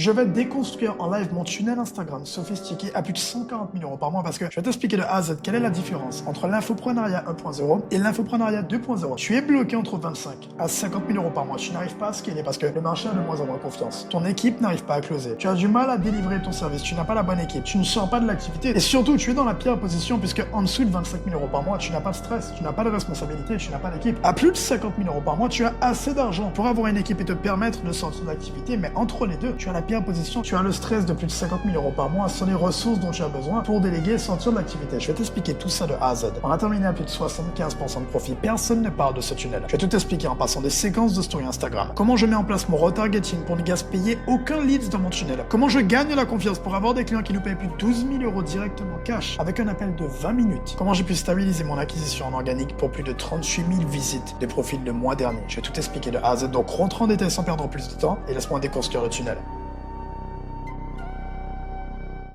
Je vais déconstruire en live mon tunnel Instagram sophistiqué à plus de 140 000 € par mois parce que je vais t'expliquer de A à Z quelle est la différence entre l'infoprenariat 1.0 et l'infoprenariat 2.0. Tu es bloqué entre 25 à 50 000 € par mois. Tu n'arrives pas à scaler parce que le marché a de moins en moins confiance. Ton équipe n'arrive pas à closer. Tu as du mal à délivrer ton service. Tu n'as pas la bonne équipe. Tu ne sors pas de l'activité. Et surtout, tu es dans la pire position puisque en dessous de 25 000 € par mois, tu n'as pas de stress. Tu n'as pas de responsabilité. Tu n'as pas d'équipe. À plus de 50 000 € par mois, tu as assez d'argent pour avoir une équipe et te permettre de sortir de l'activité. Mais entre les deux, tu as la pire position. Tu as le stress de plus de 50 000 € par mois sur les ressources dont tu as besoin pour déléguer et sortir de l'activité. Je vais t'expliquer tout ça de A à Z. On a terminé à plus de 75% de profit. Personne ne parle de ce tunnel. Je vais tout expliquer en passant des séquences de story Instagram. Comment je mets en place mon retargeting pour ne gaspiller aucun leads dans mon tunnel. Comment je gagne la confiance pour avoir des clients qui nous payent plus de 12 000 € directement cash avec un appel de 20 minutes. Comment j'ai pu stabiliser mon acquisition en organique pour plus de 38 000 visites de profil le mois dernier. Je vais tout expliquer de A à Z. Donc rentre en détail sans perdre plus de temps et laisse-moi déconstruire le tunnel.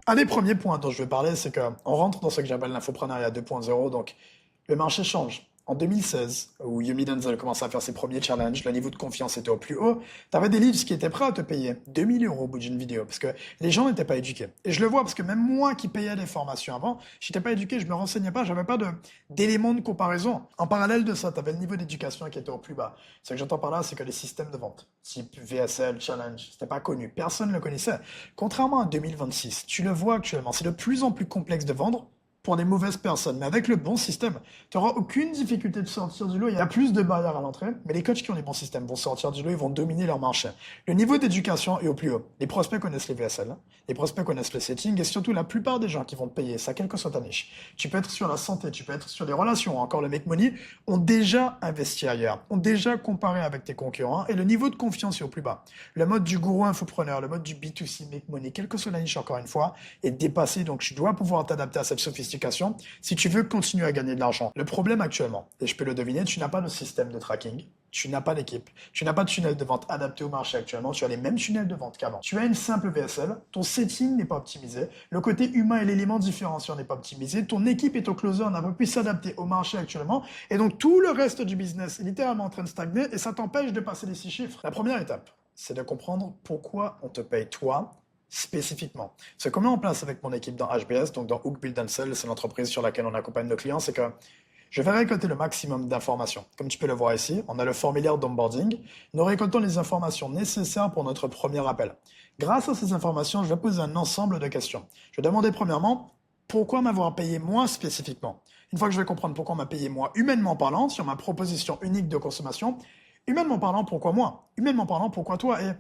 Un des premiers points dont je veux parler, c'est qu'on rentre dans ce que j'appelle l'infoprenariat 2.0, donc le marché change. En 2016, où Yumi Denzel commençait à faire ses premiers challenges, le niveau de confiance était au plus haut, tu avais des leads qui étaient prêts à te payer 2 000 € au bout d'une vidéo, parce que les gens n'étaient pas éduqués. Et je le vois, parce que même moi qui payais des formations avant, je n'étais pas éduqué, je me renseignais pas, j'avais pas d'éléments de comparaison. En parallèle de ça, tu avais le niveau d'éducation qui était au plus bas. Ce que j'entends par là, c'est que les systèmes de vente, type VSL, Challenge, c'était pas connu, personne ne le connaissait. Contrairement à 2026, tu le vois actuellement, c'est de plus en plus complexe de vendre, pour des mauvaises personnes. Mais avec le bon système, tu n'auras aucune difficulté de sortir du lot. Il y a plus de barrières à l'entrée, mais les coachs qui ont les bons systèmes vont sortir du lot, ils vont dominer leur marché. Le niveau d'éducation est au plus haut. Les prospects connaissent les VSL, les prospects connaissent les settings, et surtout la plupart des gens qui vont te payer, ça quelle que soit ta niche. Tu peux être sur la santé, tu peux être sur les relations, encore le make money, ont déjà investi ailleurs, ont déjà comparé avec tes concurrents, et le niveau de confiance est au plus bas. Le mode du gourou infopreneur, le mode du B2C make money, quelle que soit la niche encore une fois, est dépassé, donc tu dois pouvoir t'adapter à cette sophistication si tu veux continuer à gagner de l'argent. Le problème actuellement, et je peux le deviner, tu n'as pas de système de tracking, tu n'as pas d'équipe, tu n'as pas de tunnel de vente adapté au marché actuellement, tu as les mêmes tunnels de vente qu'avant. Tu as une simple VSL, ton setting n'est pas optimisé, le côté humain et l'élément différenciant n'est pas optimisé, ton équipe et ton closer n'a pas pu s'adapter au marché actuellement, et donc tout le reste du business est littéralement en train de stagner et ça t'empêche de passer les 6 chiffres. La première étape, c'est de comprendre pourquoi on te paye toi, spécifiquement. Ce qu'on met en place avec mon équipe dans HBS, donc dans Hook Build and Sell, c'est l'entreprise sur laquelle on accompagne nos clients, c'est que je vais récolter le maximum d'informations. Comme tu peux le voir ici, on a le formulaire d'onboarding. Nous récoltons les informations nécessaires pour notre premier appel. Grâce à ces informations, je vais poser un ensemble de questions. Je vais demander premièrement, pourquoi m'avoir payé moi spécifiquement? Une fois que je vais comprendre pourquoi on m'a payé moi, humainement parlant, sur ma proposition unique de consommation, humainement parlant, pourquoi moi? Humainement parlant, pourquoi toi? Et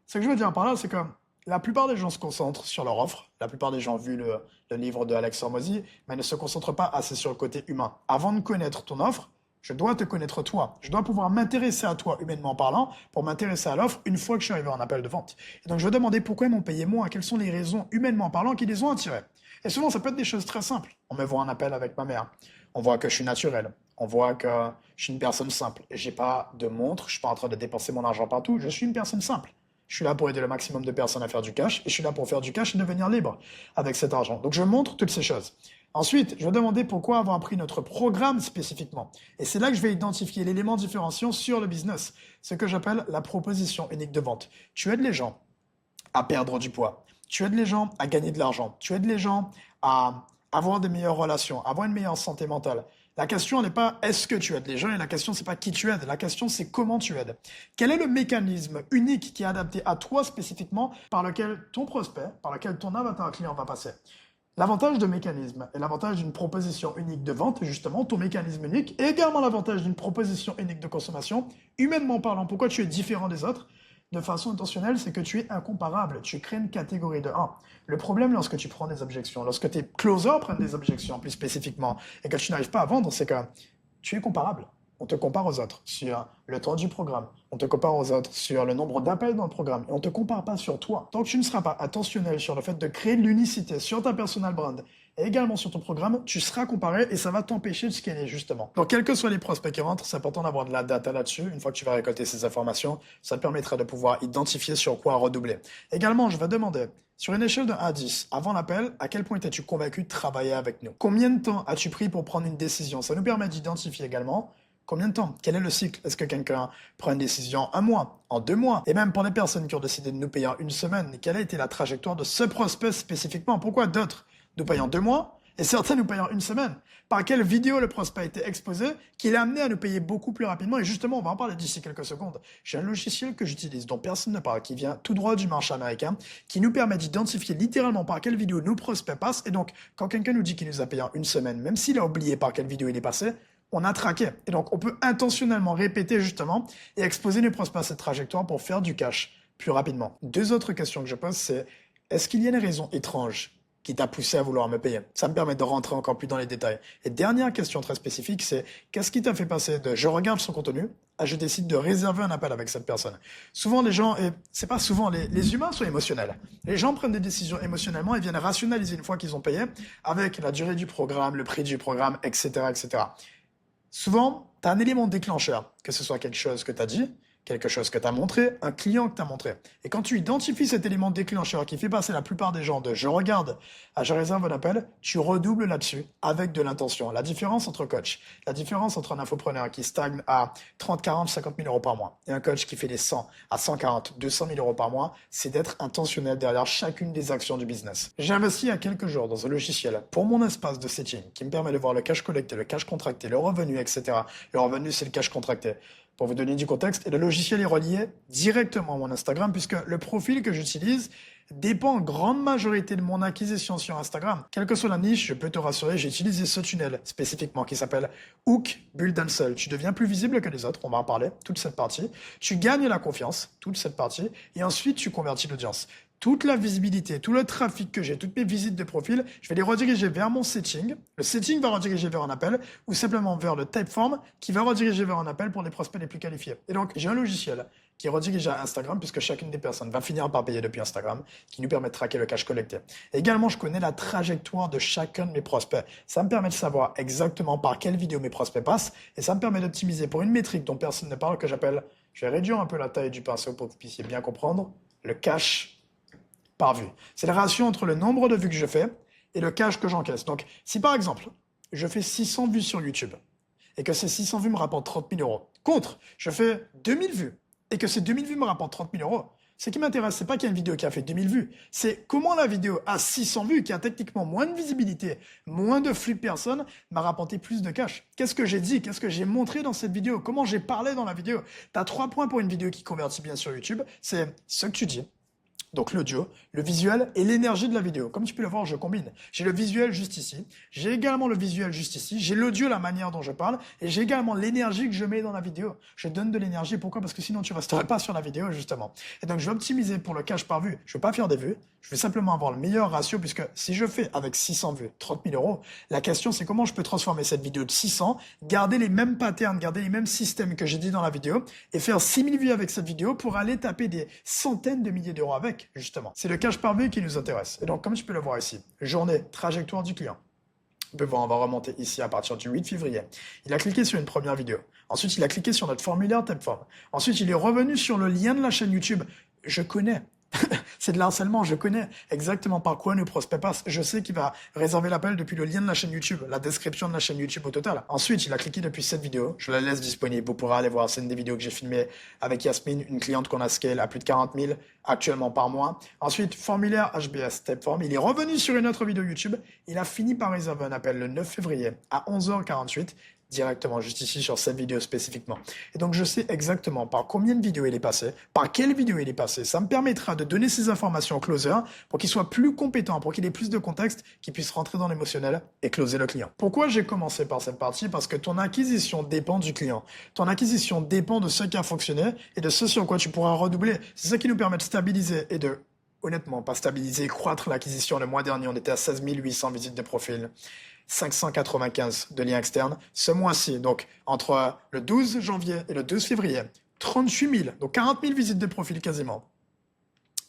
ce que je veux dire par là, c'est que la plupart des gens se concentrent sur leur offre. La plupart des gens ont vu le livre de Alex Hormozy, mais ne se concentrent pas assez sur le côté humain. Avant de connaître ton offre, je dois te connaître toi. Je dois pouvoir m'intéresser à toi humainement parlant pour m'intéresser à l'offre une fois que je suis arrivé en appel de vente. Et donc je vais demander pourquoi ils m'ont payé moi, quelles sont les raisons humainement parlant qui les ont attirés. Et souvent, ça peut être des choses très simples. On me voit en appel avec ma mère. On voit que je suis naturel. On voit que je suis une personne simple. J'ai pas de montre, je suis pas en train de dépenser mon argent partout. Je suis une personne simple. Je suis là pour aider le maximum de personnes à faire du cash et je suis là pour faire du cash et devenir libre avec cet argent. Donc je montre toutes ces choses. Ensuite, je vais demander pourquoi avoir pris notre programme spécifiquement. Et c'est là que je vais identifier l'élément différenciant sur le business, ce que j'appelle la proposition unique de vente. Tu aides les gens à perdre du poids. Tu aides les gens à gagner de l'argent. Tu aides les gens à avoir des meilleures relations, à avoir une meilleure santé mentale. La question n'est pas est-ce que tu aides les gens et la question c'est pas qui tu aides, la question c'est comment tu aides. Quel est le mécanisme unique qui est adapté à toi spécifiquement par lequel ton prospect, par lequel ton avatar client va passer. L'avantage de mécanisme et l'avantage d'une proposition unique de vente est justement ton mécanisme unique et également l'avantage d'une proposition unique de consommation. Humainement parlant, pourquoi tu es différent des autres? De façon intentionnelle, c'est que tu es incomparable. Tu crées une catégorie de 1. Le problème lorsque tu prends des objections, lorsque tes closers prennent des objections plus spécifiquement, et que tu n'arrives pas à vendre, c'est que tu es comparable. On te compare aux autres sur le temps du programme. On te compare aux autres sur le nombre d'appels dans le programme. Et on ne te compare pas sur toi. Tant que tu ne seras pas attentionnel sur le fait de créer de l'unicité sur ta personal brand et également sur ton programme, tu seras comparé et ça va t'empêcher de scaler justement. Donc, quels que soient les prospects qui rentrent, c'est important d'avoir de la data là-dessus. Une fois que tu vas récolter ces informations, ça te permettra de pouvoir identifier sur quoi redoubler. Également, je vais demander, sur une échelle de 1 à 10, avant l'appel, à quel point es-tu convaincu de travailler avec nous? Combien de temps as-tu pris pour prendre une décision? Ça nous permet d'identifier également Combien de temps? Quel est le cycle? Est-ce que quelqu'un prend une décision en un mois, en 2 mois? Et même pour les personnes qui ont décidé de nous payer en une semaine, quelle a été la trajectoire de ce prospect spécifiquement? Pourquoi d'autres nous payent en 2 mois et certains nous payent en une semaine? Par quelle vidéo le prospect a été exposé qui l'a amené à nous payer beaucoup plus rapidement? Et justement, on va en parler d'ici quelques secondes. J'ai un logiciel que j'utilise dont personne ne parle, qui vient tout droit du marché américain, qui nous permet d'identifier littéralement par quelle vidéo nos prospects passent. Et donc, quand quelqu'un nous dit qu'il nous a payé en une semaine, même s'il a oublié par quelle vidéo il est passé, on a traqué. Et donc, on peut intentionnellement répéter justement et exposer nos prospects à cette trajectoire pour faire du cash plus rapidement. Deux autres questions que je pose, c'est est-ce qu'il y a une raison étrange qui t'a poussé à vouloir me payer? Ça me permet de rentrer encore plus dans les détails. Et dernière question très spécifique, c'est qu'est-ce qui t'a fait passer de je regarde son contenu à je décide de réserver un appel avec cette personne? Souvent, les gens, et c'est pas souvent, les humains sont émotionnels. Les gens prennent des décisions émotionnellement et viennent rationaliser une fois qu'ils ont payé avec la durée du programme, le prix du programme, etc., etc. Souvent, tu as un élément déclencheur, que ce soit quelque chose que tu as dit, quelque chose que tu as montré, un client que tu as montré. Et quand tu identifies cet élément déclencheur qui fait passer la plupart des gens de je regarde à je réserve un appel, tu redoubles là-dessus avec de l'intention. La différence entre coach, la différence entre un infopreneur qui stagne à 30, 40, 50 000 euros par mois et un coach qui fait des 100 à 140, 200 000 euros par mois, c'est d'être intentionnel derrière chacune des actions du business. J'ai investi il y a quelques jours dans un logiciel pour mon espace de setting qui me permet de voir le cash collecté, le cash contracté, le revenu, etc. Le revenu, c'est le cash contracté. Pour vous donner du contexte, et le logiciel est relié directement à mon Instagram puisque le profil que j'utilise dépend en grande majorité de mon acquisition sur Instagram. Quelle que soit la niche, je peux te rassurer, j'ai utilisé ce tunnel spécifiquement qui s'appelle Hook Build and Sell. Tu deviens plus visible que les autres, on va en parler, toute cette partie. Tu gagnes la confiance, toute cette partie, et ensuite tu convertis l'audience. Toute la visibilité, tout le trafic que j'ai, toutes mes visites de profil, je vais les rediriger vers mon setting. Le setting va rediriger vers un appel ou simplement vers le Typeform qui va rediriger vers un appel pour les prospects les plus qualifiés. Et donc, j'ai un logiciel qui est redirigé à Instagram puisque chacune des personnes va finir par payer depuis Instagram qui nous permet de traquer le cash collecté. Et également, je connais la trajectoire de chacun de mes prospects. Ça me permet de savoir exactement par quelle vidéo mes prospects passent et ça me permet d'optimiser pour une métrique dont personne ne parle que j'appelle, je vais réduire un peu la taille du pinceau pour que vous puissiez bien comprendre, le cash par vue. C'est la ratio entre le nombre de vues que je fais et le cash que j'encaisse. Donc, si par exemple, je fais 600 vues sur YouTube et que ces 600 vues me rapportent 30 000 euros, contre, je fais 2000 vues et que ces 2000 vues me rapportent 30 000 euros, ce qui m'intéresse, c'est pas qu'il y a une vidéo qui a fait 2000 vues, c'est comment la vidéo à 600 vues, qui a techniquement moins de visibilité, moins de flux de personnes, m'a rapporté plus de cash. Qu'est-ce que j'ai dit? Qu'est-ce que j'ai montré dans cette vidéo? Comment j'ai parlé dans la vidéo? Tu as 3 points pour une vidéo qui convertit bien sur YouTube, c'est ce que tu dis. Donc l'audio, le visuel et l'énergie de la vidéo. Comme tu peux le voir, je combine. J'ai le visuel juste ici, j'ai également le visuel juste ici, j'ai l'audio, la manière dont je parle, et j'ai également l'énergie que je mets dans la vidéo. Je donne de l'énergie, pourquoi? Parce que sinon tu ne resterais pas sur la vidéo, justement. Et donc je vais optimiser pour le cash par vue. Je ne vais pas faire des vues, je vais simplement avoir le meilleur ratio, puisque si je fais avec 600 vues, 30 000 euros, la question c'est comment je peux transformer cette vidéo de 600, garder les mêmes patterns, garder les mêmes systèmes que j'ai dit dans la vidéo, et faire 6000 vues avec cette vidéo pour aller taper des centaines de milliers d'euros avec. Justement. C'est le cash par vue qui nous intéresse. Et donc, comme tu peux le voir ici, journée, trajectoire du client. On peut voir, on va remonter ici à partir du 8 février. Il a cliqué sur une première vidéo. Ensuite, il a cliqué sur notre formulaire Typeform. Ensuite, il est revenu sur le lien de la chaîne YouTube. Je connais. C'est de l'harcèlement, je connais exactement par quoi nos prospects passent. Je sais qu'il va réserver l'appel depuis le lien de la chaîne YouTube, la description de la chaîne YouTube au total. Ensuite, il a cliqué depuis cette vidéo. Je la laisse disponible. Vous pourrez aller voir. C'est une des vidéos que j'ai filmées avec Yasmine, une cliente qu'on a scale à plus de 40 000 actuellement par mois. Ensuite, formulaire HBS Typeform. Il est revenu sur une autre vidéo YouTube. Il a fini par réserver un appel le 9 février à 11h48. Directement, juste ici sur cette vidéo spécifiquement. Et donc, je sais exactement par combien de vidéos il est passé, par quelle vidéo il est passé. Ça me permettra de donner ces informations au closer pour qu'il soit plus compétent, pour qu'il ait plus de contexte, qu'il puisse rentrer dans l'émotionnel et closer le client. Pourquoi j'ai commencé par cette partie? Parce que ton acquisition dépend du client. Ton acquisition dépend de ce qui a fonctionné et de ce sur quoi tu pourras redoubler. C'est ça qui nous permet de stabiliser et de, honnêtement, pas stabiliser, croître l'acquisition. Le mois dernier, on était à 16 800 visites de profil. 595 de liens externes ce mois-ci. Donc, entre le 12 janvier et le 12 février, 38 000, donc 40 000 visites de profil quasiment,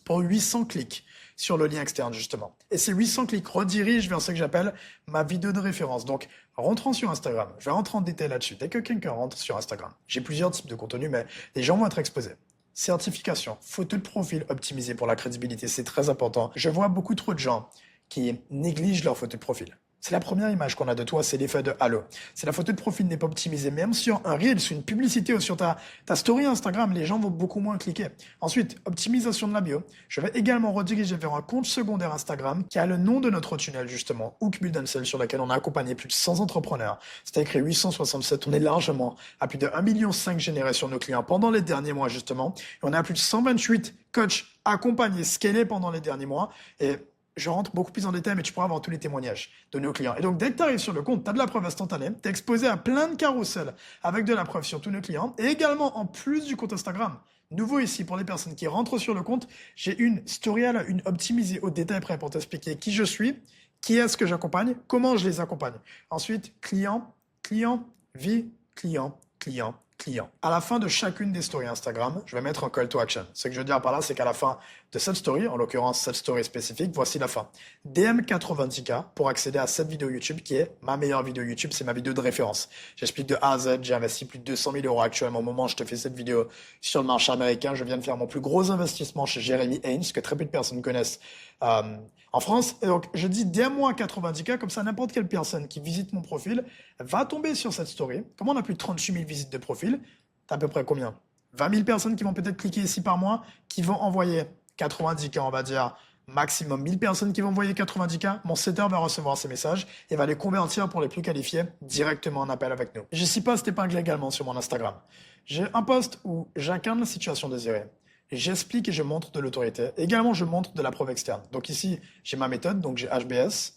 pour 800 clics sur le lien externe, justement. Et ces 800 clics redirigent vers ce que j'appelle ma vidéo de référence. Donc, rentrant sur Instagram, je vais rentrer en détail là-dessus. Dès que quelqu'un rentre sur Instagram, j'ai plusieurs types de contenus, mais les gens vont être exposés. Certification, photo de profil optimisée pour la crédibilité, c'est très important. Je vois beaucoup trop de gens qui négligent leur photo de profil. C'est la première image qu'on a de toi, c'est l'effet de halo. C'est la photo de profil n'est pas optimisée. Même sur un reel, sur une publicité ou sur ta story Instagram, les gens vont beaucoup moins cliquer. Ensuite, optimisation de la bio. Je vais également rediriger vers un compte secondaire Instagram qui a le nom de notre tunnel, justement, Hook Build and Sell, sur lequel on a accompagné plus de 100 entrepreneurs. C'était écrit 867. On est largement à plus de 1,5 million générés sur nos clients pendant les derniers mois, justement. Et on a plus de 128 coachs accompagnés, scalés pendant les derniers mois. Et je rentre beaucoup plus en détail, mais tu pourras avoir tous les témoignages de nos clients. Et donc, dès que tu arrives sur le compte, tu as de la preuve instantanée, tu es exposé à plein de carousels avec de la preuve sur tous nos clients. Et également, en plus du compte Instagram, nouveau ici pour les personnes qui rentrent sur le compte, j'ai une storyelle, une optimisée au détail près pour t'expliquer qui je suis, qui est-ce que j'accompagne, comment je les accompagne. Ensuite, client, client, vie, client, client, client. À la fin de chacune des stories Instagram, je vais mettre un call to action. Ce que je veux dire par là, c'est qu'à la fin de cette story, en l'occurrence cette story spécifique, voici la fin. DM 90K pour accéder à cette vidéo YouTube qui est ma meilleure vidéo YouTube, c'est ma vidéo de référence. J'explique de A à Z, j'ai investi plus de 200 000 euros actuellement au moment où je te fais cette vidéo sur le marché américain. Je viens de faire mon plus gros investissement chez Jeremy Haynes, que très peu de personnes connaissent en France. Et donc, je dis DM-moi 90K, comme ça n'importe quelle personne qui visite mon profil va tomber sur cette story. Comme on a plus de 38 000 visites de profil, t'as à peu près combien? 20 000 personnes qui vont peut-être cliquer ici par mois, qui vont envoyer 90K, on va dire, maximum 1000 personnes qui vont envoyer 90K. Mon setter va recevoir ces messages et va les convertir pour les plus qualifiés directement en appel avec nous. J'ai 6 posts épinglés également sur mon Instagram. J'ai un post où j'incarne la situation désirée. J'explique et je montre de l'autorité. Également, je montre de la preuve externe. Donc ici, j'ai ma méthode, donc j'ai HBS.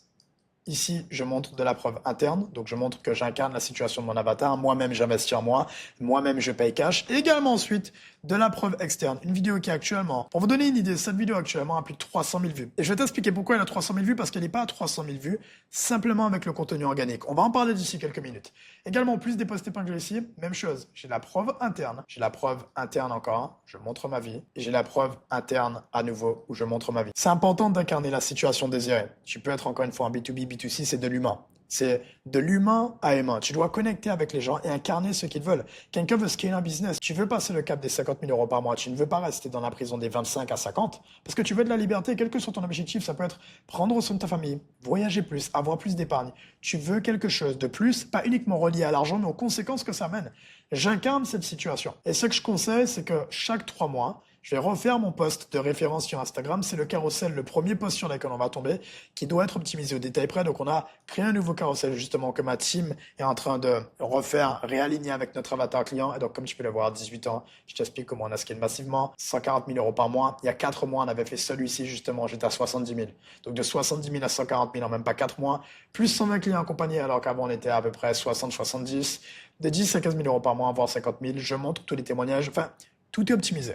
Ici, je montre de la preuve interne, donc je montre que j'incarne la situation de mon avatar, moi-même j'investis en moi, moi-même je paye cash. Et également ensuite, de la preuve externe, une vidéo qui est actuellement, pour vous donner une idée, cette vidéo actuellement a plus de 300 000 vues. Et je vais t'expliquer pourquoi elle a 300 000 vues, parce qu'elle n'est pas à 300 000 vues, simplement avec le contenu organique. On va en parler d'ici quelques minutes. Également, en plus des posts épinglés ici, même chose, j'ai la preuve interne, j'ai la preuve interne encore, je montre ma vie, et j'ai la preuve interne à nouveau, où je montre ma vie. C'est important d'incarner la situation désirée. Tu peux être encore une fois en B2B, B2C, c'est de l'humain. C'est de l'humain à humain. Tu dois connecter avec les gens et incarner ce qu'ils veulent. Quelqu'un veut scaler un business. Tu veux passer le cap des 50 000 euros par mois. Tu ne veux pas rester dans la prison des 25 à 50 parce que tu veux de la liberté. Quel que soit ton objectif, ça peut être prendre soin de ta famille, voyager plus, avoir plus d'épargne. Tu veux quelque chose de plus, pas uniquement relié à l'argent, mais aux conséquences que ça amène. J'incarne cette situation. Et ce que je conseille, c'est que chaque 3 mois, je vais refaire mon post de référence sur Instagram. C'est le carrousel, le premier post sur lequel on va tomber, qui doit être optimisé au détail près. Donc, on a créé un nouveau carrousel, justement, que ma team est en train de refaire, réaligner avec notre avatar client. Et donc, comme tu peux le voir, à 18 ans, je t'explique comment on a scalé massivement. 140 000 euros par mois. Il y a 4 mois, on avait fait celui-ci, justement. J'étais à 70 000. Donc, de 70 000 à 140 000 en même pas 4 mois. Plus 120 clients accompagnés, alors qu'avant, on était à peu près 60-70. De 10 à 15 000 euros par mois, voire 50 000. Je montre tous les témoignages. Enfin, tout est optimisé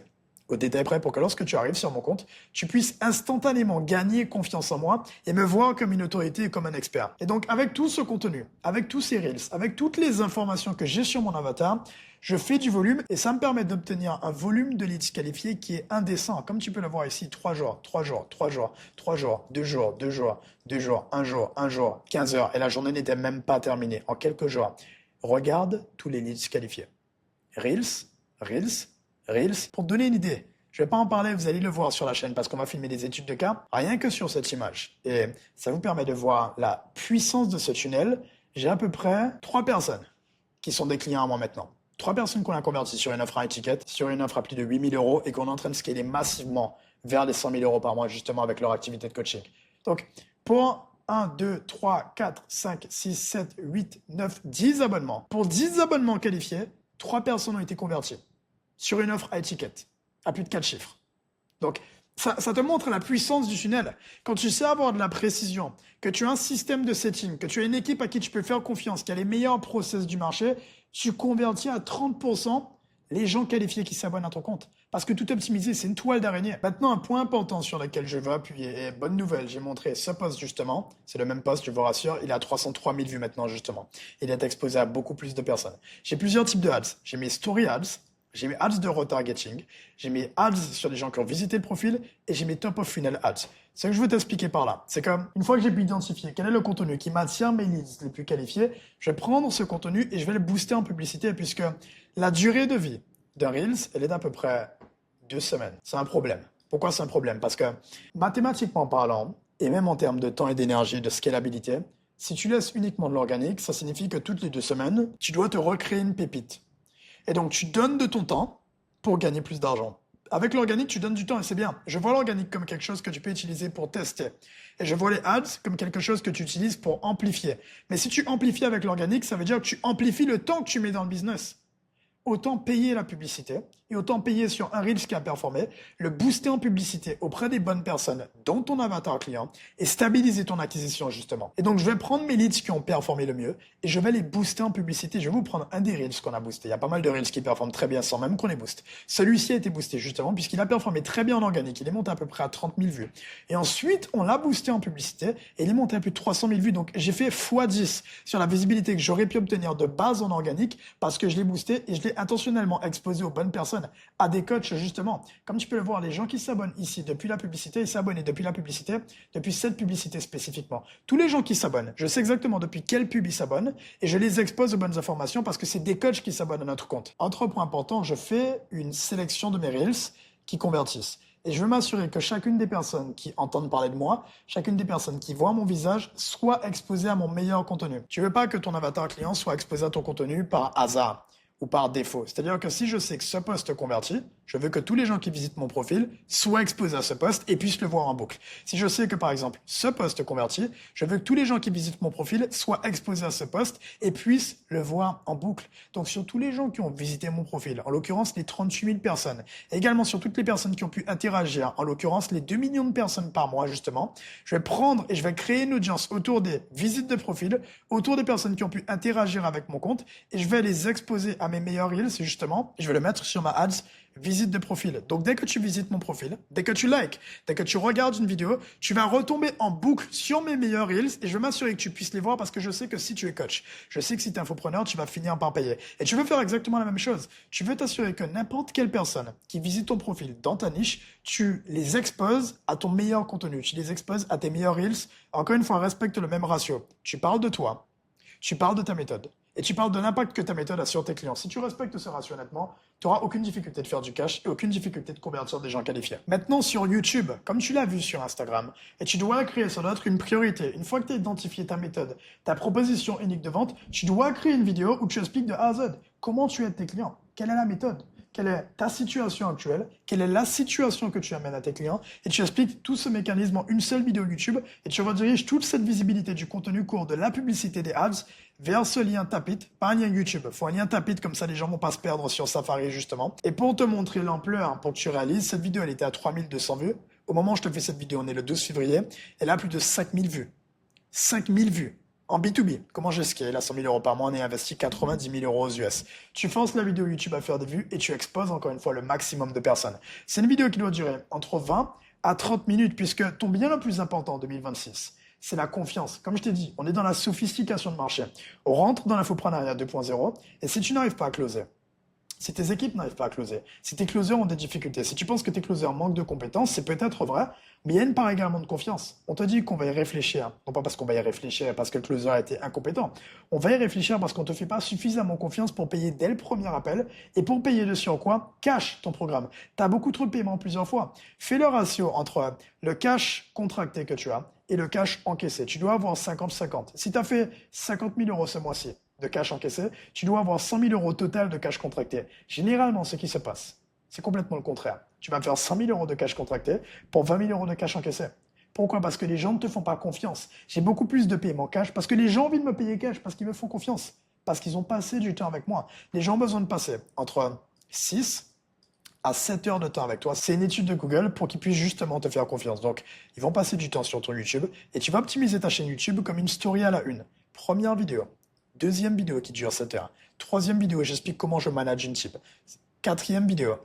au détail près pour que lorsque tu arrives sur mon compte, tu puisses instantanément gagner confiance en moi et me voir comme une autorité et comme un expert. Et donc, avec tout ce contenu, avec tous ces reels, avec toutes les informations que j'ai sur mon avatar, je fais du volume et ça me permet d'obtenir un volume de leads qualifiés qui est indécent. Comme tu peux le voir ici, 3 jours, 3 jours, 3 jours, 3 jours, 2 jours, 2 jours, 2 jours, 1 jour, 1 jour, 15 heures. Et la journée n'était même pas terminée en quelques jours. Regarde tous les leads qualifiés. Reels, Reels, Reels. Pour te donner une idée, je ne vais pas en parler, vous allez le voir sur la chaîne parce qu'on va filmer des études de cas, rien que sur cette image. Et ça vous permet de voir la puissance de ce tunnel. J'ai à peu près 3 personnes qui sont des clients à moi maintenant. 3 personnes qu'on a converties sur une offre à étiquette, sur une offre à plus de 8 000 euros et qu'on est en train de scaler massivement vers les 100 000 euros par mois justement avec leur activité de coaching. Donc, pour 1, 2, 3, 4, 5, 6, 7, 8, 9, 10 abonnements. Pour 10 abonnements qualifiés, 3 personnes ont été converties sur une offre à étiquette, à plus de 4 chiffres. Donc, ça te montre la puissance du tunnel. Quand tu sais avoir de la précision, que tu as un système de setting, que tu as une équipe à qui tu peux faire confiance, qui a les meilleurs process du marché, tu convertis à 30% les gens qualifiés qui s'abonnent à ton compte. Parce que tout optimisé, c'est une toile d'araignée. Maintenant, un point important sur lequel je veux appuyer, et bonne nouvelle, j'ai montré ce post justement, c'est le même post, je vous rassure, il a 303 000 vues maintenant justement. Il est exposé à beaucoup plus de personnes. J'ai plusieurs types de ads. J'ai mes story ads, j'ai mes ads de retargeting, j'ai mes ads sur les gens qui ont visité le profil et j'ai mes top of funnel ads. Ce que je veux t'expliquer par là, c'est que une fois que j'ai pu identifier quel est le contenu qui maintient mes leads les plus qualifiés, je vais prendre ce contenu et je vais le booster en publicité puisque la durée de vie d'un Reels, elle est d'à peu près 2 semaines. C'est un problème. Pourquoi c'est un problème? Parce que mathématiquement parlant, et même en termes de temps et d'énergie, de scalabilité, Si tu laisses uniquement de l'organique, ça signifie que toutes les 2 semaines, tu dois te recréer une pépite. Et donc, tu donnes de ton temps pour gagner plus d'argent. Avec l'organique, tu donnes du temps et c'est bien. Je vois l'organique comme quelque chose que tu peux utiliser pour tester. Et je vois les ads comme quelque chose que tu utilises pour amplifier. Mais si tu amplifies avec l'organique, ça veut dire que tu amplifies le temps que tu mets dans le business. Autant payer la publicité et autant payer sur un Reels qui a performé, le booster en publicité auprès des bonnes personnes, dont ton avatar client, et stabiliser ton acquisition justement. Et donc je vais prendre mes leads qui ont performé le mieux et je vais les booster en publicité. Je vais vous prendre un des Reels qu'on a boosté. Il y a pas mal de Reels qui performent très bien sans même qu'on les booste. Celui-ci a été boosté justement puisqu'il a performé très bien en organique. Il est monté à peu près à 30 000 vues. Et ensuite, on l'a boosté en publicité et il est monté à plus de 300 000 vues. Donc j'ai fait x10 sur la visibilité que j'aurais pu obtenir de base en organique parce que je l'ai boosté et je l'ai intentionnellement exposé aux bonnes personnes, à des coachs justement. Comme tu peux le voir, les gens qui s'abonnent ici depuis la publicité, ils s'abonnent depuis la publicité, depuis cette publicité spécifiquement. Tous les gens qui s'abonnent, je sais exactement depuis quelle pub ils s'abonnent et je les expose aux bonnes informations parce que c'est des coachs qui s'abonnent à notre compte. Autre point important, je fais une sélection de mes Reels qui convertissent. Et je veux m'assurer que chacune des personnes qui entendent parler de moi, chacune des personnes qui voient mon visage, soit exposée à mon meilleur contenu. Tu veux pas que ton avatar client soit exposé à ton contenu par hasard ou par défaut. C'est-à-dire que si je sais que ce post convertit, je veux que tous les gens qui visitent mon profil soient exposés à ce post et puissent le voir en boucle. Si je sais que par exemple ce post convertit, je veux que tous les gens qui visitent mon profil soient exposés à ce post et puissent le voir en boucle. Donc sur tous les gens qui ont visité mon profil, en l'occurrence les 38 000 personnes, et également sur toutes les personnes qui ont pu interagir, en l'occurrence les 2 millions de personnes par mois justement, je vais prendre et je vais créer une audience autour des visites de profil, autour des personnes qui ont pu interagir avec mon compte et je vais les exposer à mes meilleurs Reels justement, et je vais le mettre sur ma ads visite de profil. Donc dès que tu visites mon profil, dès que tu likes, dès que tu regardes une vidéo, tu vas retomber en boucle sur mes meilleurs Reels et je vais m'assurer que tu puisses les voir parce que je sais que si tu es coach, je sais que si tu es infopreneur, tu vas finir par payer. Et tu veux faire exactement la même chose. Tu veux t'assurer que n'importe quelle personne qui visite ton profil dans ta niche, tu les exposes à ton meilleur contenu, tu les exposes à tes meilleurs Reels. Encore une fois, respecte le même ratio. Tu parles de toi, tu parles de ta méthode. Et tu parles de l'impact que ta méthode a sur tes clients. Si tu respectes ce ratio honnêtement, tu n'auras aucune difficulté de faire du cash et aucune difficulté de convertir des gens qualifiés. Maintenant, sur YouTube, comme tu l'as vu sur Instagram, et tu dois créer sur d'autres une priorité. Une fois que tu as identifié ta méthode, ta proposition unique de vente, tu dois créer une vidéo où tu expliques de A à Z comment tu aides tes clients. Quelle est la méthode? Quelle est ta situation actuelle? Quelle est la situation que tu amènes à tes clients? Et tu expliques tout ce mécanisme en une seule vidéo YouTube et tu rediriges toute cette visibilité du contenu court de la publicité des ads vers ce lien Tapit, pas un lien YouTube. Il faut un lien Tapit, comme ça les gens vont pas se perdre sur Safari justement. Et pour te montrer l'ampleur, pour que tu réalises, cette vidéo elle était à 3200 vues. Au moment où je te fais cette vidéo, on est le 12 février, elle a plus de 5000 vues. 5000 vues. En B2B, comment j'ai scale à 100 000 euros par mois, on est investi 90 000 euros aux US. Tu forces la vidéo YouTube à faire des vues et tu exposes encore une fois le maximum de personnes. C'est une vidéo qui doit durer entre 20 à 30 minutes puisque ton bien le plus important en 2026, c'est la confiance. Comme je t'ai dit, on est dans la sophistication de marché. On rentre dans l'infoprenariat 2.0 et si tu n'arrives pas à closer, si tes équipes n'arrivent pas à closer, si tes closers ont des difficultés, si tu penses que tes closers manquent de compétences, c'est peut-être vrai, mais il y a une part également de confiance. On te dit qu'on va y réfléchir, non pas parce qu'on va y réfléchir parce que le closer a été incompétent. On va y réfléchir parce qu'on ne te fait pas suffisamment confiance pour payer dès le premier appel et pour payer dessus en quoi? Cash ton programme. Tu as beaucoup trop de paiements plusieurs fois. Fais le ratio entre le cash contracté que tu as et le cash encaissé. Tu dois avoir 50-50. Si tu as fait 50 000 euros ce mois-ci, de cash encaissé, tu dois avoir 100 000 euros total de cash contracté. Généralement, ce qui se passe, c'est complètement le contraire. Tu vas faire 100 000 euros de cash contracté pour 20 000 euros de cash encaissé. Pourquoi? Parce que les gens ne te font pas confiance. J'ai beaucoup plus de paiements cash parce que les gens ont envie de me payer cash, parce qu'ils me font confiance, parce qu'ils ont passé du temps avec moi. Les gens ont besoin de passer entre 6 à 7 heures de temps avec toi. C'est une étude de Google pour qu'ils puissent justement te faire confiance. Donc, ils vont passer du temps sur ton YouTube et tu vas optimiser ta chaîne YouTube comme une story à la une. Première vidéo. Deuxième vidéo qui dure 7 heures. Troisième vidéo, j'explique comment je manage une type. Quatrième vidéo.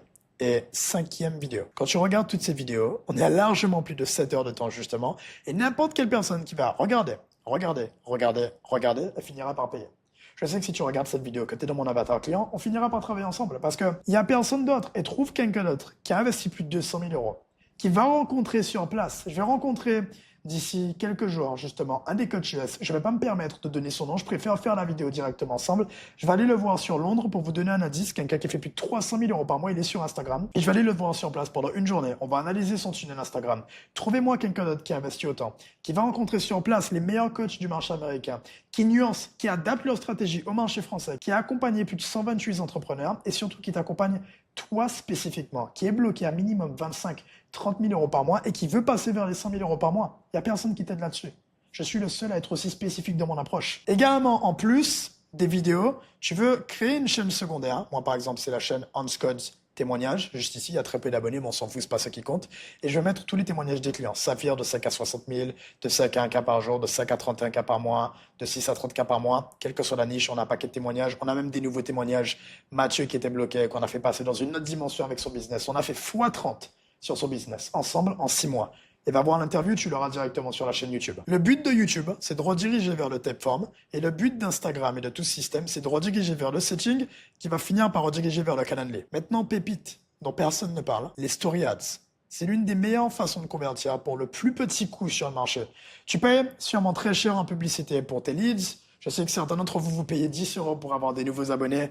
Et cinquième vidéo. Quand tu regardes toutes ces vidéos, on est à largement plus de 7 heures de temps justement. Et n'importe quelle personne qui va regarder, elle finira par payer. Je sais que si tu regardes cette vidéo, que tu es dans mon avatar client, on finira par travailler ensemble. Parce qu'il n'y a personne d'autre. Et trouve quelqu'un d'autre qui a investi plus de 200 000 euros, qui va rencontrer sur place. Je vais rencontrer d'ici quelques jours, justement, un des coachs US. Je ne vais pas me permettre de donner son nom, je préfère faire la vidéo directement ensemble. Je vais aller le voir sur Londres pour vous donner un indice. Quelqu'un qui fait plus de 300 000 euros par mois, il est sur Instagram. Et je vais aller le voir sur place pendant une journée. On va analyser son tunnel Instagram. Trouvez-moi quelqu'un d'autre qui investit autant, qui va rencontrer sur place les meilleurs coachs du marché américain, qui nuance, qui adapte leur stratégie au marché français, qui a accompagné plus de 128 entrepreneurs et surtout qui t'accompagne toi spécifiquement, qui est bloqué à minimum 25-30 000 euros par mois et qui veut passer vers les 100 000 euros par mois. Il n'y a personne qui t'aide là-dessus. Je suis le seul à être aussi spécifique dans mon approche. Également, en plus des vidéos, tu veux créer une chaîne secondaire. Moi, par exemple, c'est la chaîne Hanscodes témoignages. Juste ici, il y a très peu d'abonnés, mais on s'en fout, c'est pas ça qui compte. Et je vais mettre tous les témoignages des clients. Saphir de 5 à 60 000, de 5 à 1 cas par jour, de 5 à 31 cas par mois, de 6 à 30 cas par mois. Quelle que soit la niche, on a un paquet de témoignages. On a même des nouveaux témoignages. Mathieu qui était bloqué, qu'on a fait passer dans une autre dimension avec son business. On a fait x30 sur son business, ensemble, en 6 mois. Et va voir l'interview, tu l'auras directement sur la chaîne YouTube. Le but de YouTube, c'est de rediriger vers le Typeform. Et le but d'Instagram et de tout ce système, c'est de rediriger vers le setting qui va finir par rediriger vers le Calendly. Maintenant, pépite, dont personne ne parle, les Story Ads. C'est l'une des meilleures façons de convertir pour le plus petit coût sur le marché. Tu payes sûrement très cher en publicité pour tes leads. Je sais que certains d'entre vous, vous payez 10 euros pour avoir des nouveaux abonnés,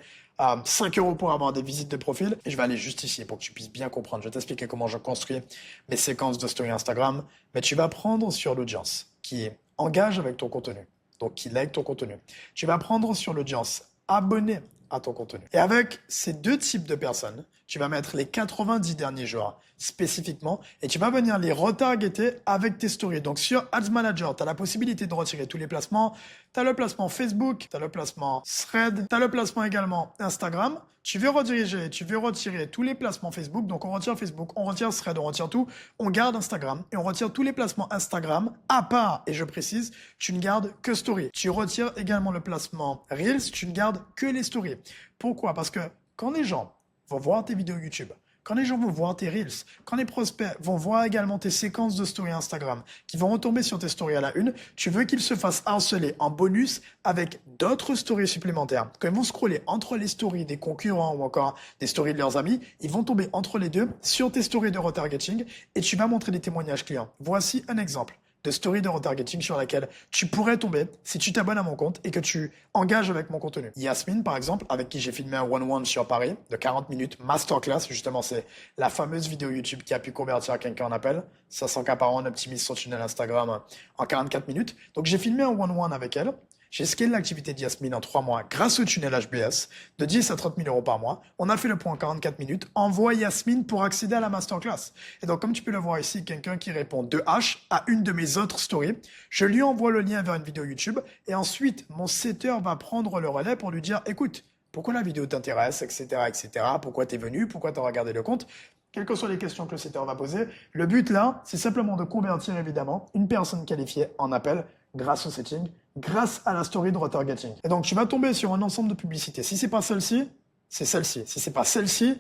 5 euros pour avoir des visites de profil. Et je vais aller juste ici pour que tu puisses bien comprendre. Je vais t'expliquer comment je construis mes séquences de story Instagram. Mais tu vas prendre sur l'audience qui engage avec ton contenu, donc qui like ton contenu. Tu vas prendre sur l'audience abonnée à ton contenu. Et avec ces deux types de personnes, tu vas mettre les 90 derniers jours spécifiquement et tu vas venir les retargeter avec tes stories. Donc sur Ads Manager, tu as la possibilité de retirer tous les placements. Tu as le placement Facebook, tu as le placement Thread, tu as le placement également Instagram. Tu veux rediriger, tu veux retirer tous les placements Facebook. Donc on retire Facebook, on retire Thread, on retire tout. On garde Instagram et on retire tous les placements Instagram à part, et je précise, tu ne gardes que Story. Tu retires également le placement Reels, tu ne gardes que les stories. Pourquoi? Parce que quand les gens vont voir tes vidéos YouTube, quand les gens vont voir tes Reels, quand les prospects vont voir également tes séquences de story Instagram, qui vont retomber sur tes stories à la une, tu veux qu'ils se fassent harceler en bonus avec d'autres stories supplémentaires. Quand ils vont scroller entre les stories des concurrents ou encore des stories de leurs amis, ils vont tomber entre les deux sur tes stories de retargeting et tu vas montrer des témoignages clients. Voici un exemple de story de retargeting sur laquelle tu pourrais tomber si tu t'abonnes à mon compte et que tu engages avec mon contenu. Yasmine, par exemple, avec qui j'ai filmé un one-one sur Paris de 40 minutes, masterclass, justement, c'est la fameuse vidéo YouTube qui a pu convertir quelqu'un en appel. 500 cas par an, on optimise son tunnel Instagram en 44 minutes. Donc, j'ai filmé un one-one avec elle. J'ai scalé l'activité de Yasmine en 3 mois grâce au tunnel HBS de 10 à 30 000 euros par mois. On a fait le point en 44 minutes. Envoie Yasmine pour accéder à la masterclass. Et donc, comme tu peux le voir ici, quelqu'un qui répond de H à une de mes autres stories, je lui envoie le lien vers une vidéo YouTube et ensuite, mon setter va prendre le relais pour lui dire, écoute, pourquoi la vidéo t'intéresse, etc., etc., pourquoi t'es venu, pourquoi t'as regardé le compte. Quelles que soient les questions que le setter va poser, le but là, c'est simplement de convertir évidemment une personne qualifiée en appel grâce au setting, grâce à la story de retargeting. Et donc, tu vas tomber sur un ensemble de publicités. Si c'est pas celle-ci, c'est celle-ci. Si c'est pas celle-ci,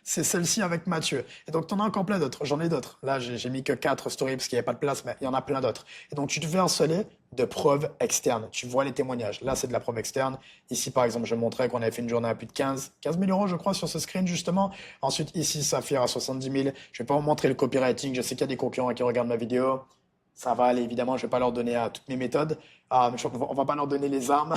c'est celle-ci avec Mathieu. Et donc, tu en as encore plein d'autres. J'en ai d'autres. Là, j'ai mis que 4 stories parce qu'il n'y avait pas de place, mais il y en a plein d'autres. Et donc, tu te fais harceler de preuves externes. Tu vois les témoignages. Là, c'est de la preuve externe. Ici, par exemple, je montrais qu'on avait fait une journée à plus de 15 000 euros, je crois, sur ce screen, justement. Ensuite, ici, Saphir à 70 000. Je vais pas vous montrer le copywriting. Je sais qu'il y a des concurrents qui regardent ma vidéo. Ça va aller, évidemment, je ne vais pas leur donner toutes mes méthodes. On ne va pas leur donner les armes.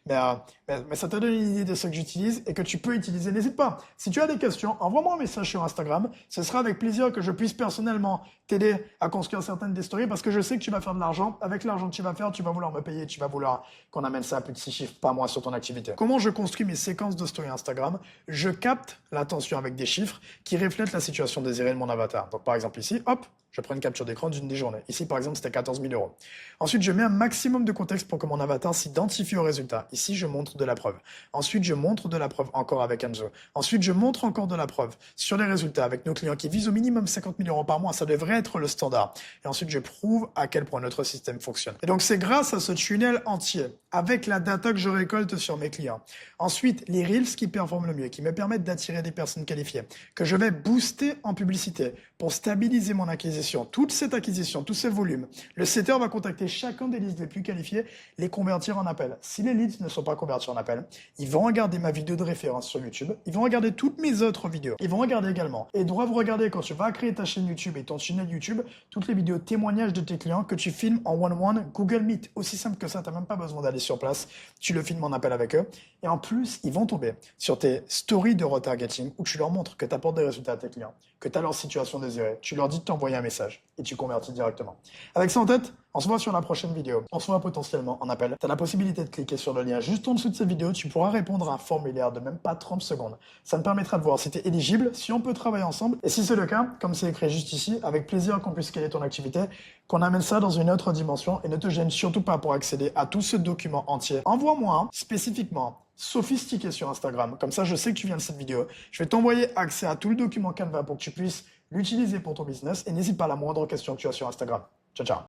mais ça te donne une idée de ce que j'utilise et que tu peux utiliser. N'hésite pas. Si tu as des questions, envoie-moi un message sur Instagram. Ce sera avec plaisir que je puisse personnellement t'aider à construire certaines des stories parce que je sais que tu vas faire de l'argent. Avec l'argent que tu vas faire, tu vas vouloir me payer. Tu vas vouloir qu'on amène ça à plus de 6 chiffres par mois sur ton activité. Comment je construis mes séquences de stories Instagram? Je capte l'attention avec des chiffres qui reflètent la situation désirée de mon avatar. Donc, par exemple, ici, hop, je prends une capture d'écran d'une des journées. Ici, par exemple, c'était 14 000 euros. Ensuite, je mets un maximum de contexte pour que mon avatar s'identifie au résultat. Ici, je montre de la preuve. Ensuite, je montre de la preuve encore avec Enzo. Ensuite, je montre encore de la preuve sur les résultats avec nos clients qui visent au minimum 50 000 euros par mois. Ça devrait être le standard. Et ensuite, je prouve à quel point notre système fonctionne. Et donc, c'est grâce à ce tunnel entier avec la data que je récolte sur mes clients. Ensuite, les Reels qui performent le mieux, qui me permettent d'attirer des personnes qualifiées, que je vais booster en publicité pour stabiliser mon acquisition. Toute cette acquisition, tous ces volumes, le setter va contacter chacun des leads les plus qualifiés, les convertir en appel. Si les leads ne sont pas convertis en appel, ils vont regarder ma vidéo de référence sur YouTube, ils vont regarder toutes mes autres vidéos, ils vont regarder également, et doivent regarder quand tu vas créer ta chaîne YouTube et ton tunnel YouTube, toutes les vidéos témoignages de tes clients que tu filmes en one-on-one Google Meet. Aussi simple que ça, tu n'as même pas besoin d'aller sur place, tu le filmes en appel avec eux. Et en plus, ils vont tomber sur tes stories de retargeting où tu leur montres que tu apportes des résultats à tes clients, que tu as leur situation désirée. Tu leur dis de t'envoyer un message et tu convertis directement. Avec ça en tête, on se voit sur la prochaine vidéo. On se voit potentiellement en appel. Tu as la possibilité de cliquer sur le lien juste en dessous de cette vidéo. Tu pourras répondre à un formulaire de même pas 30 secondes. Ça me permettra de voir si tu es éligible, si on peut travailler ensemble. Et si c'est le cas, comme c'est écrit juste ici, avec plaisir qu'on puisse scaler ton activité, qu'on amène ça dans une autre dimension et ne te gêne surtout pas pour accéder à tout ce document entier. Envoie-moi spécifiquement sophistiqué sur Instagram. Comme ça, je sais que tu viens de cette vidéo. Je vais t'envoyer accès à tout le document Canva pour que tu puisses l'utiliser pour ton business. Et n'hésite pas à la moindre question que tu as sur Instagram. Ciao, ciao.